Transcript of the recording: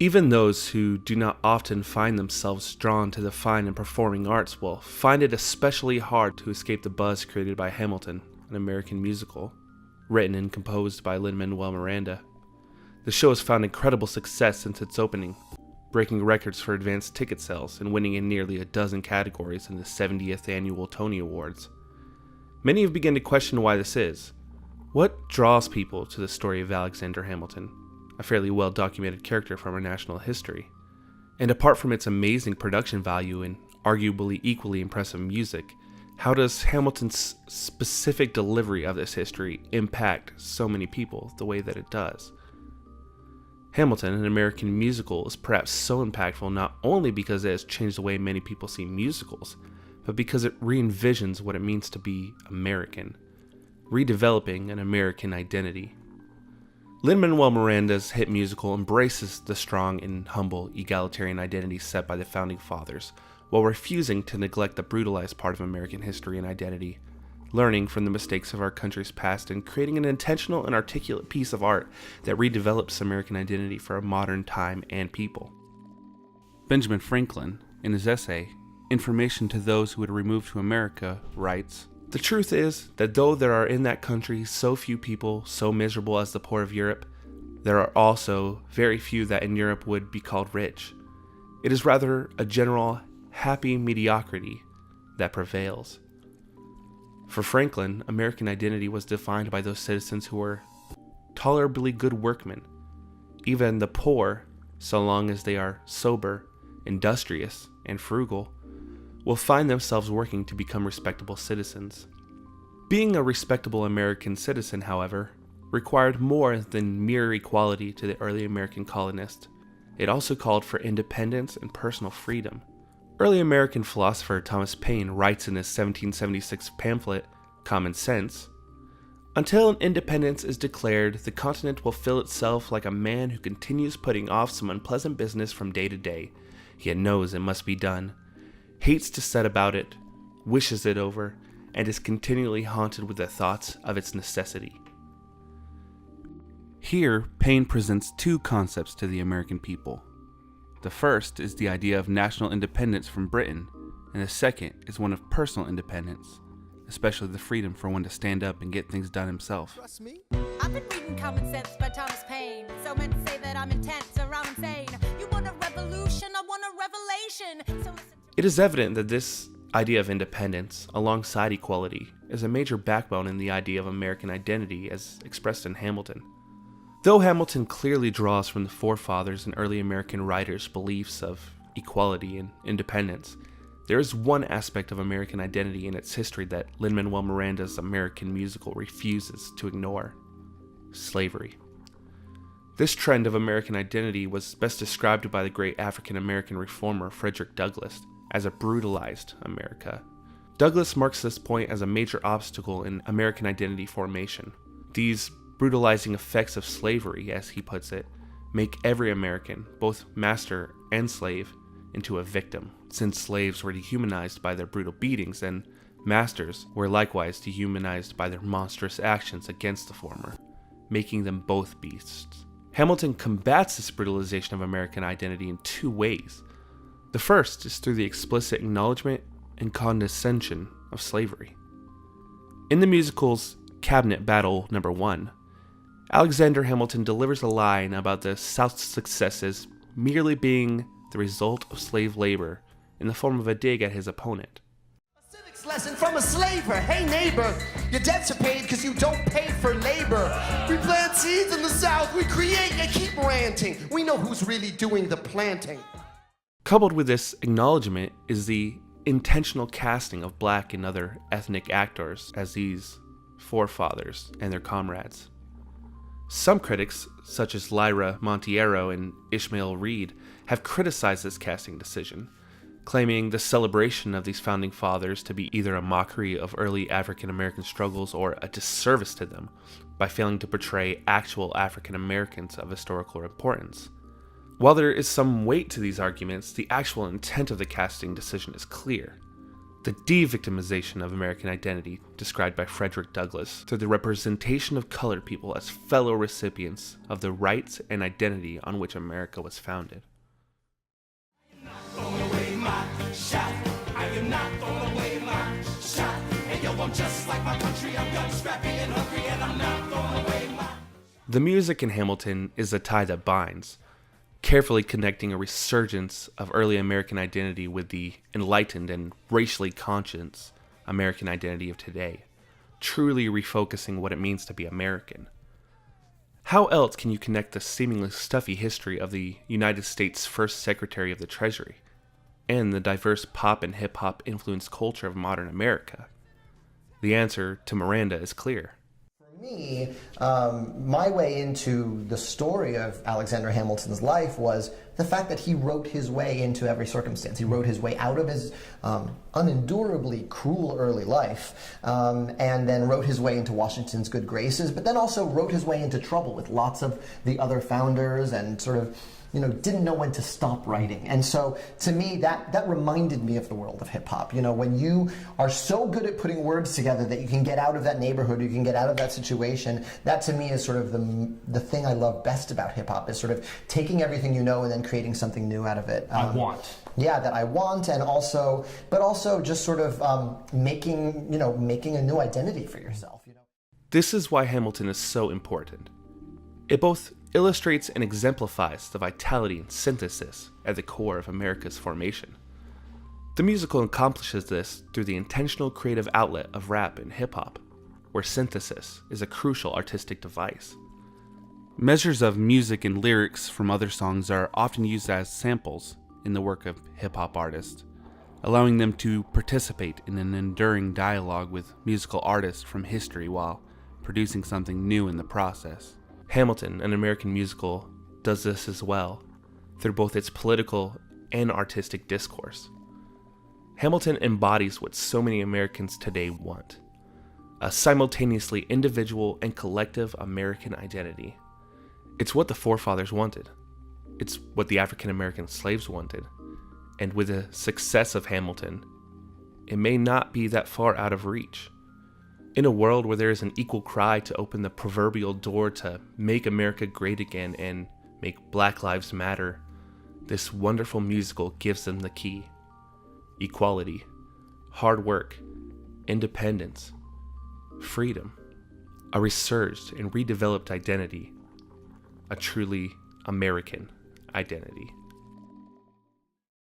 Even those who do not often find themselves drawn to the fine and performing arts will find it especially hard to escape the buzz created by Hamilton, an American musical, written and composed by Lin-Manuel Miranda. The show has found incredible success since its opening, breaking records for advanced ticket sales and winning in nearly a dozen categories in the 70th annual Tony Awards. Many have begun to question why this is. What draws people to the story of Alexander Hamilton, a fairly well-documented character from our national history? And apart from its amazing production value and arguably equally impressive music, how does Hamilton's specific delivery of this history impact so many people the way that it does? Hamilton, an American musical, is perhaps so impactful not only because it has changed the way many people see musicals, but because it re-envisions what it means to be American, redeveloping an American identity. Lin-Manuel Miranda's hit musical embraces the strong and humble egalitarian identity set by the Founding Fathers, while refusing to neglect the brutalized part of American history and identity, learning from the mistakes of our country's past and creating an intentional and articulate piece of art that redevelops American identity for a modern time and people. Benjamin Franklin, in his essay, Information to Those Who Would Remove to America, writes, "The truth is that though there are in that country so few people so miserable as the poor of Europe, there are also very few that in Europe would be called rich. It is rather a general happy mediocrity that prevails." For Franklin, American identity was defined by those citizens who were tolerably good workmen. Even the poor, so long as they are sober, industrious, and frugal, will find themselves working to become respectable citizens. Being a respectable American citizen, however, required more than mere equality to the early American colonists. It also called for independence and personal freedom. Early American philosopher Thomas Paine writes in his 1776 pamphlet, Common Sense, "Until independence is declared, the continent will feel itself like a man who continues putting off some unpleasant business from day to day, yet knows it must be done, hates to set about it, wishes it over, and is continually haunted with the thoughts of its necessity." Here, Paine presents two concepts to the American people. The first is the idea of national independence from Britain, and the second is one of personal independence, especially the freedom for one to stand up and get things done himself. Trust me? I've been reading Common Sense by Thomas Paine. So men say that I'm intense or I'm insane. You want a revolution, I want a revelation. So listen to It is evident that this idea of independence, alongside equality, is a major backbone in the idea of American identity as expressed in Hamilton. Though Hamilton clearly draws from the forefathers and early American writers' beliefs of equality and independence, there is one aspect of American identity and its history that Lin-Manuel Miranda's American musical refuses to ignore: slavery. This trend of American identity was best described by the great African-American reformer Frederick Douglass as a brutalized America. Douglass marks this point as a major obstacle in American identity formation. These brutalizing effects of slavery, as he puts it, make every American, both master and slave, into a victim, since slaves were dehumanized by their brutal beatings and masters were likewise dehumanized by their monstrous actions against the former, making them both beasts. Hamilton combats this brutalization of American identity in two ways. The first is through the explicit acknowledgement and condescension of slavery. In the musical's Cabinet Battle No. 1, Alexander Hamilton delivers a line about the South's successes merely being the result of slave labor in the form of a dig at his opponent. A civics lesson from a slaver. Hey neighbor, your debts are paid because you don't pay for labor. We plant seeds in the South, we create, you keep ranting. We know who's really doing the planting. Coupled with this acknowledgement is the intentional casting of black and other ethnic actors as these forefathers and their comrades. Some critics, such as Lyra Monteiro and Ishmael Reed, have criticized this casting decision, claiming the celebration of these founding fathers to be either a mockery of early African American struggles or a disservice to them by failing to portray actual African Americans of historical importance. While there is some weight to these arguments, the actual intent of the casting decision is clear. The de-victimization of American identity, described by Frederick Douglass, through the representation of colored people as fellow recipients of the rights and identity on which America was founded. The music in Hamilton is a tie that binds, carefully connecting a resurgence of early American identity with the enlightened and racially conscious American identity of today, truly refocusing what it means to be American. How else can you connect the seemingly stuffy history of the United States' first Secretary of the Treasury and the diverse pop and hip-hop influenced culture of modern America? The answer to Miranda is clear. For me, my way into the story of Alexander Hamilton's life was the fact that he wrote his way into every circumstance. He wrote his way out of his unendurably cruel early life, and then wrote his way into Washington's good graces, but then also wrote his way into trouble with lots of the other founders and sort of didn't know when to stop writing. And so, to me, that reminded me of the world of hip-hop. When you are so good at putting words together that you can get out of that neighborhood, you can get out of that situation, that to me is sort of the thing I love best about hip-hop, is sort of taking everything you know and then creating something new out of it. That I want, and also just sort of making a new identity for yourself. This is why Hamilton is so important. It both illustrates and exemplifies the vitality and synthesis at the core of America's formation. The musical accomplishes this through the intentional creative outlet of rap and hip-hop, where synthesis is a crucial artistic device. Measures of music and lyrics from other songs are often used as samples in the work of hip-hop artists, allowing them to participate in an enduring dialogue with musical artists from history while producing something new in the process. Hamilton, an American musical, does this as well, through both its political and artistic discourse. Hamilton embodies what so many Americans today want: a simultaneously individual and collective American identity. It's what the forefathers wanted. It's what the African American slaves wanted. And with the success of Hamilton, it may not be that far out of reach. In a world where there is an equal cry to open the proverbial door to make America great again and make Black Lives Matter, this wonderful musical gives them the key: equality, hard work, independence, freedom, a resurged and redeveloped identity, a truly American identity.